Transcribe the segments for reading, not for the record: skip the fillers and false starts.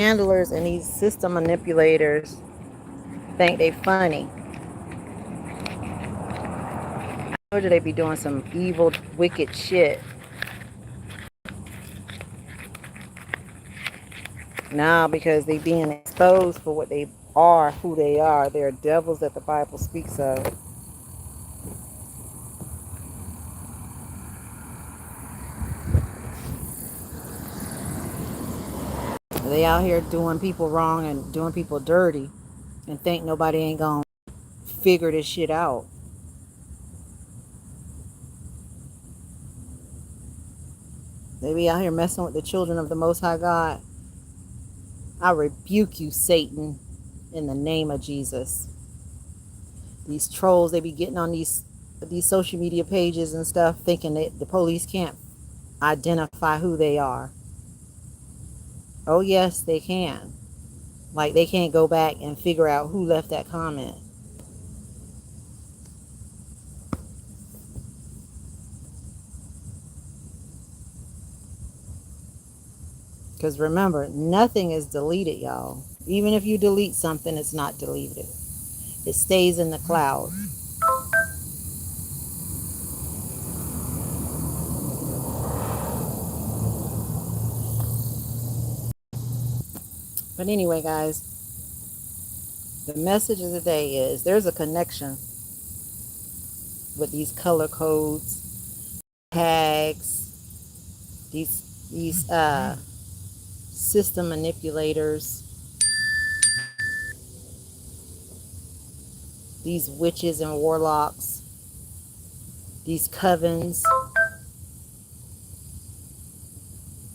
handlers and these system manipulators think they funny. I told you they be doing some evil, wicked shit. Now because they being exposed for what they are, who they are. They're devils that the Bible speaks of. They out here doing people wrong and doing people dirty and think nobody ain't gonna figure this shit out. They be out here messing with the children of the Most High God. I rebuke you, Satan, in the name of Jesus. These trolls, they be getting on these social media pages and stuff thinking that the police can't identify who they are. Oh yes, they can. Like they can't go back and figure out who left that comment. Because remember, nothing is deleted, y'all. Even if you delete something, it's not deleted. It stays in the cloud. But anyway, guys, the message of the day is there's a connection with these color codes, tags, these system manipulators, these witches and warlocks, these covens,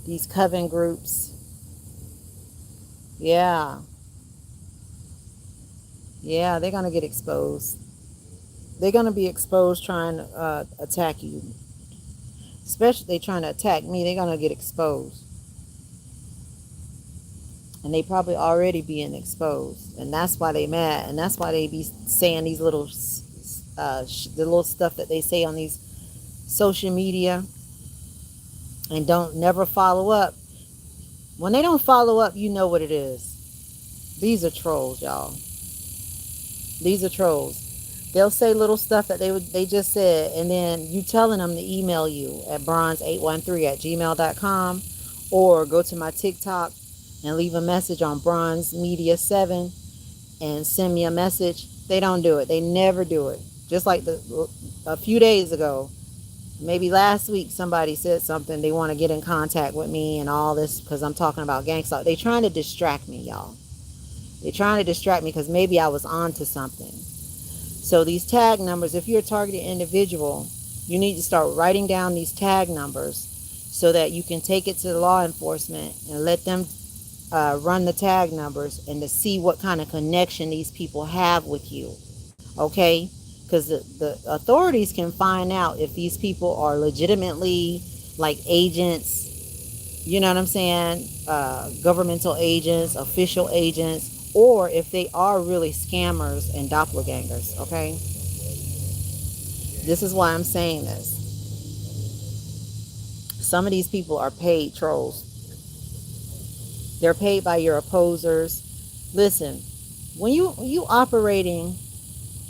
these coven groups. Yeah, they're gonna get exposed. They're gonna be exposed trying to attack you. Especially they trying to attack me, they're gonna get exposed. And they probably already being exposed, and that's why they mad, and that's why they be saying these little the little stuff that they say on these social media and don't never follow up. When they don't follow up, you know what it is. These are trolls, y'all. These are trolls. They'll say little stuff that they just said, and then you telling them to email you at bronze813@gmail.com, or go to my TikTok and leave a message on Bronze Media 7 and send me a message. They don't do it. They never do it. Just like a few days ago, maybe last week, somebody said something. They want to get in contact with me and all this because I'm talking about gangsta. They trying to distract me, y'all. They're trying to distract me because maybe I was on to something. So these tag numbers, if you're a targeted individual, you need to start writing down these tag numbers so that you can take it to the law enforcement and let them run the tag numbers and to see what kind of connection these people have with you. Okay? Because the authorities can find out if these people are legitimately like agents, you know what I'm saying, governmental agents, official agents, or if they are really scammers and doppelgangers. Okay? This is why I'm saying this. Some of these people are paid trolls. They're paid by your opposers. Listen, when you operating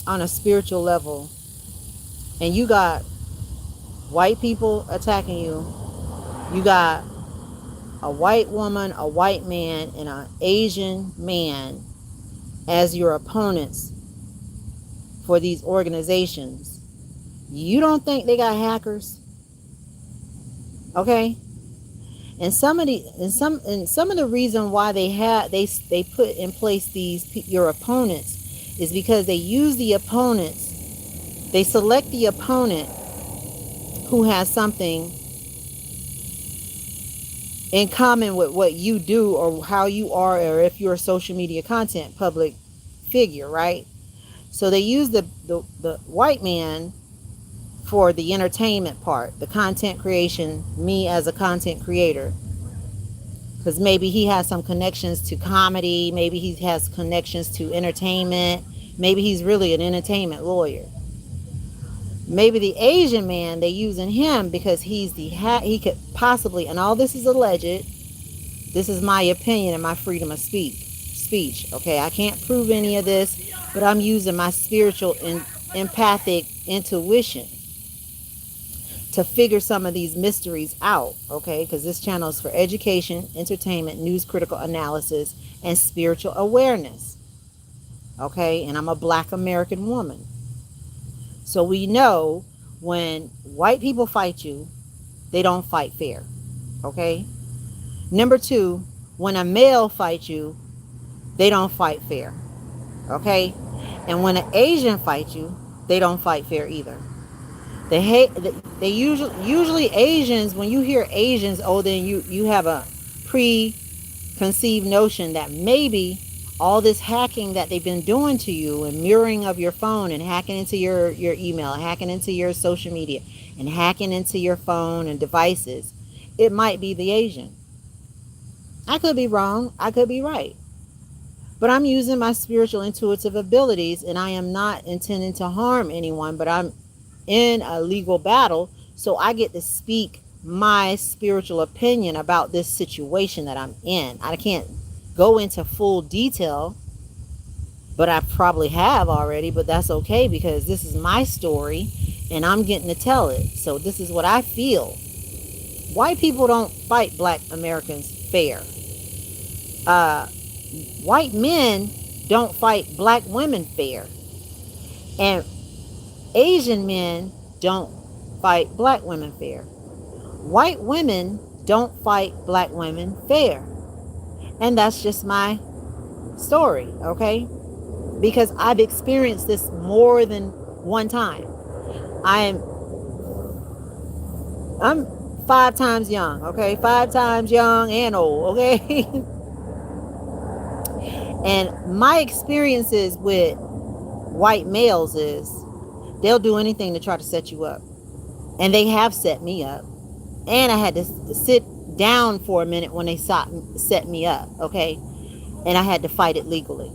on a spiritual level and you got white people attacking you, you got a white woman, a white man, and an Asian man as your opponents for these organizations, you don't think they got hackers? Okay? And some of the reason why they put in place your opponents is because they use the opponents. They select the opponent who has something in common with what you do or how you are, or if you're a social media content public figure, right? So they use the white man for the entertainment part, the content creation, me as a content creator. Because maybe he has some connections to comedy, maybe he has connections to entertainment, maybe he's really an entertainment lawyer. Maybe the Asian man, they using him because he could possibly, and all this is alleged, This is my opinion and my freedom of speech. Okay, I can't prove any of this, but I'm using my spiritual and empathic intuition to figure some of these mysteries out. Okay, because this channel is for education, entertainment, news, critical analysis, and spiritual awareness. Okay, and I'm a Black American woman. So we know when white people fight you, they don't fight fair. Okay. Number two, when a male fights you, they don't fight fair. Okay. And when an Asian fights you, they don't fight fair either. They usually Asians, when you hear Asians, oh, then you have a preconceived notion that maybe all this hacking that they've been doing to you and mirroring of your phone and hacking into your email, hacking into your social media and hacking into your phone and devices, it might be the Asian. I could be wrong. I could be right. But I'm using my spiritual intuitive abilities, and I am not intending to harm anyone, but I'm in a legal battle, so I get to speak my spiritual opinion about this situation that I'm in. I can't go into full detail, but I probably have already, but that's okay because this is my story and I'm getting to tell it. So this is what I feel. White people don't fight Black Americans fair. White men don't fight Black women fair. And Asian men don't fight Black women fair. White women don't fight Black women fair. And that's just my story, okay? Because I've experienced this more than one time. I'm 5 times young, okay? 5 times young and old, okay? And my experiences with white males is they'll do anything to try to set you up. And they have set me up. And I had to sit down for a minute when they set me up, okay? And I had to fight it legally.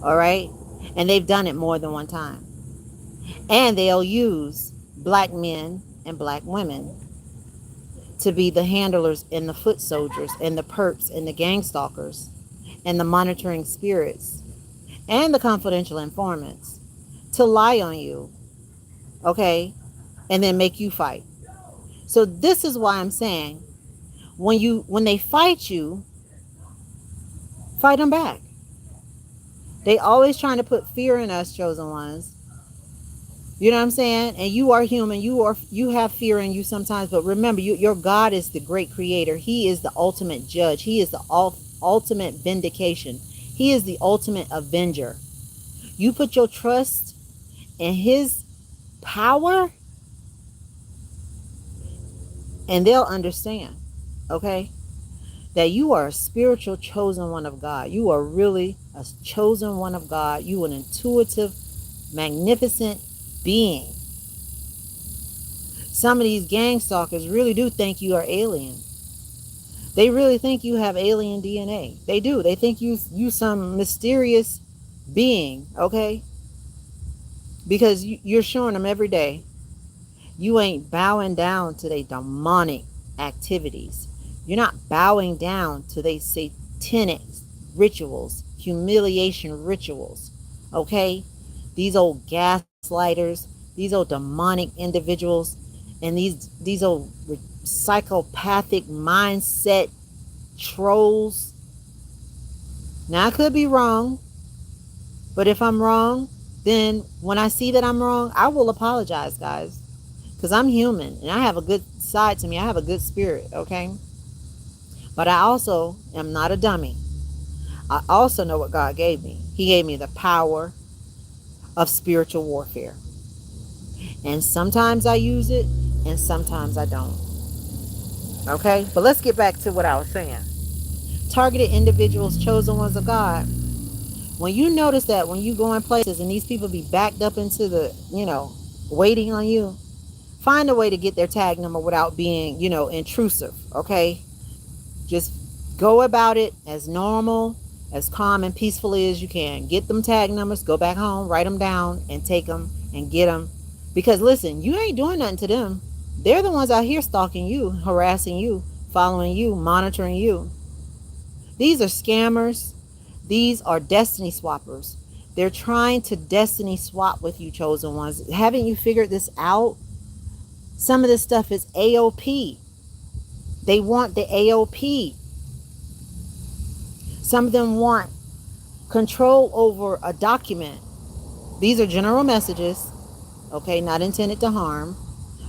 All right? And they've done it more than one time. And they'll use Black men and Black women to be the handlers and the foot soldiers and the perps and the gang stalkers and the monitoring spirits and the confidential informants to lie on you, okay? And then make you fight. So this is why I'm saying, when they fight you, fight them back. They always trying to put fear in us, chosen ones. You know what I'm saying? And you are human. You have fear in you sometimes, but remember, your God is the great creator. He is the ultimate judge. He is the ultimate vindication. He is the ultimate avenger. You put your trust in his power, and they'll understand, okay, that you are a spiritual chosen one of God. You are really a chosen one of God. You are an intuitive, magnificent being. Some of these gang stalkers really do think you are alien. They really think you have alien DNA. They do. They think you some mysterious being, okay? Because you're showing them every day you ain't bowing down to their demonic activities. You're not bowing down to their satanic rituals, humiliation rituals, okay? These old gaslighters, these old demonic individuals, and these old psychopathic mindset trolls. Now, I could be wrong, but if I'm wrong, then when I see that I'm wrong, I will apologize, guys. Because I'm human and I have a good side to me. I have a good spirit, okay? But I also am not a dummy. I also know what God gave me. He gave me the power of spiritual warfare. And sometimes I use it and sometimes I don't. Okay? But let's get back to what I was saying. Targeted individuals, chosen ones of God. When you notice that when you go in places and these people be backed up into the, waiting on you, find a way to get their tag number without being, intrusive, okay? Just go about it as normal, as calm and peacefully as you can. Get them tag numbers, go back home, write them down, and take them and get them. Because listen, you ain't doing nothing to them. They're the ones out here stalking you, harassing you, following you, monitoring you. These are scammers. These are destiny swappers. They're trying to destiny swap with you, chosen ones. Haven't you figured this out? Some of this stuff is AOP. They want the AOP. Some of them want control over a document. These are general messages, okay, not intended to harm.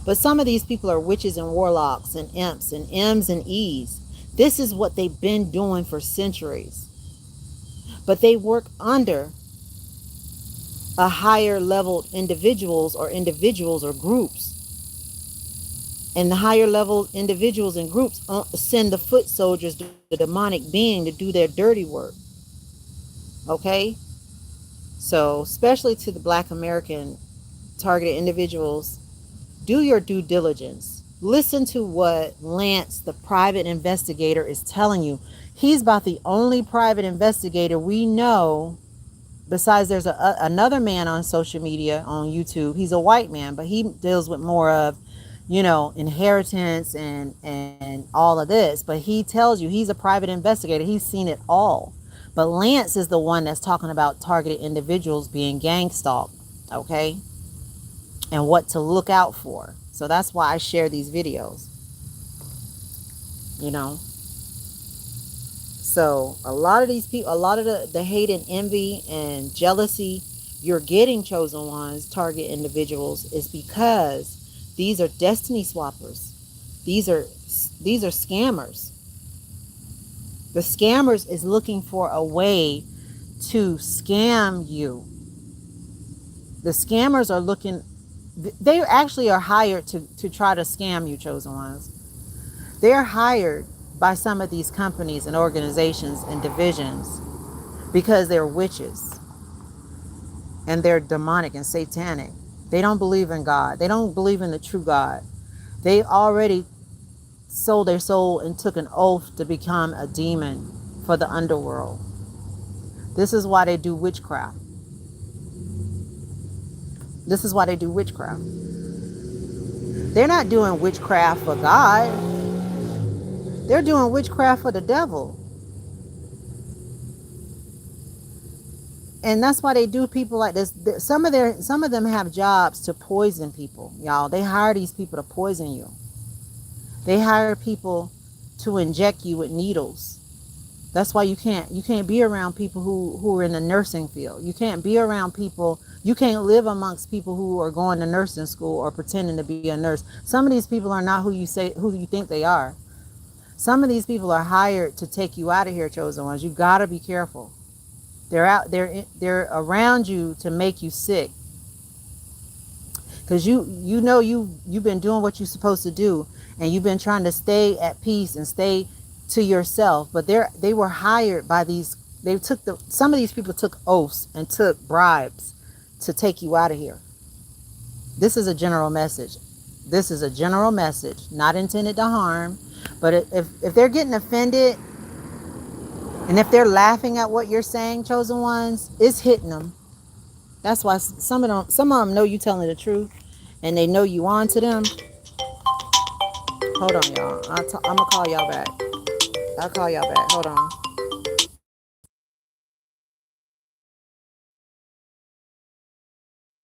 But some of these people are witches and warlocks and imps and M's and E's. This is what they've been doing for centuries. But they work under a higher level individuals or groups. And the higher level individuals and groups send the foot soldiers, the demonic being, to do their dirty work. Okay? So, especially to the Black American targeted individuals, do your due diligence. Listen to what Lance, the private investigator, is telling you. He's about the only private investigator we know. Besides, there's another man on social media, on YouTube. He's a white man, but he deals with more of, inheritance and all of this. But he tells you he's a private investigator. He's seen it all. But Lance is the one that's talking about targeted individuals being gang stalked, okay? And what to look out for. So that's why I share these videos. So a lot of these people, a lot of the hate and envy and jealousy you're getting, chosen ones, target individuals, is because these are destiny swappers. These are scammers. The scammers is looking for a way to scam you. The scammers are looking, they actually are hired to try to scam you, chosen ones. They're hired by some of these companies and organizations and divisions because they're witches and they're demonic and satanic. They don't believe in God. They don't believe in the true God. They already sold their soul and took an oath to become a demon for the underworld. This is why they do witchcraft. This is why they do witchcraft. They're not doing witchcraft for God. They're doing witchcraft for the devil. And that's why they do people like this. Some of them have jobs to poison people, y'all. They hire these people to poison you. They hire people to inject you with needles. That's why you can't be around people who are in the nursing field. You can't be around people. You can't live amongst people who are going to nursing school or pretending to be a nurse. Some of these people are not who you think they are. Some of these people are hired to take you out of here, chosen ones. You gotta be careful. They're around you to make you sick. Because you've been doing what you're supposed to do, and you've been trying to stay at peace and stay to yourself. But they were hired by these. Some of these people took oaths and took bribes to take you out of here. This is a general message. This is a general message, not intended to harm. But if they're getting offended, and if they're laughing at what you're saying, chosen ones, it's hitting them. That's why some of them know you telling the truth, and they know you on to them. Hold on, y'all. I'm gonna call y'all back. I'll call y'all back. Hold on.